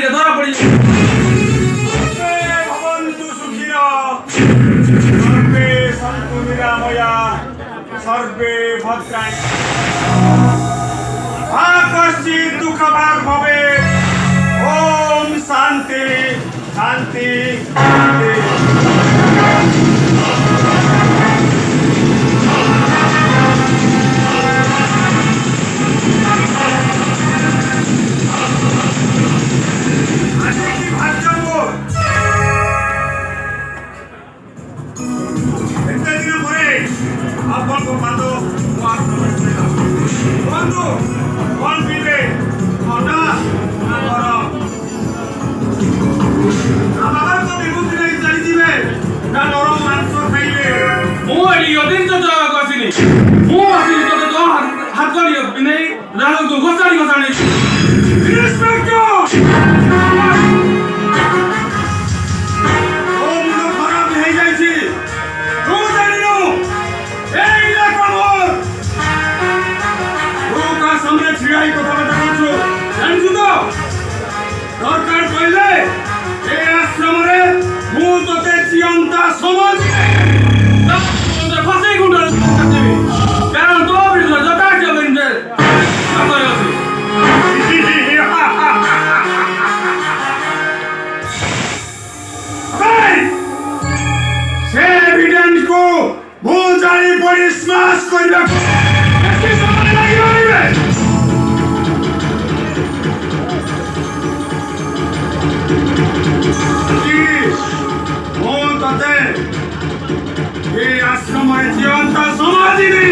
এটা ধরা পড়ি ভবন্তু সুখিনা সর্বে সন্তু নিরাময়া সর্বে ভদ্রাণি কশ্চিৎ দুঃখভাগ ভবে ওম শান্তি শান্তি শান্তি দরকার পড়লে এই আশ্রমে মু তোতে জিয়ন্তা সমাজ ফাঁসি গুন্ডা কারণ তো বিরুদ্ধে যথা যাবেন যে সে এভিডেন্স কো মু জানি পরি স্মাশ করিবা এসে সময় লাগিবে এই আশ্রমের জীবনটা সমাজই নেই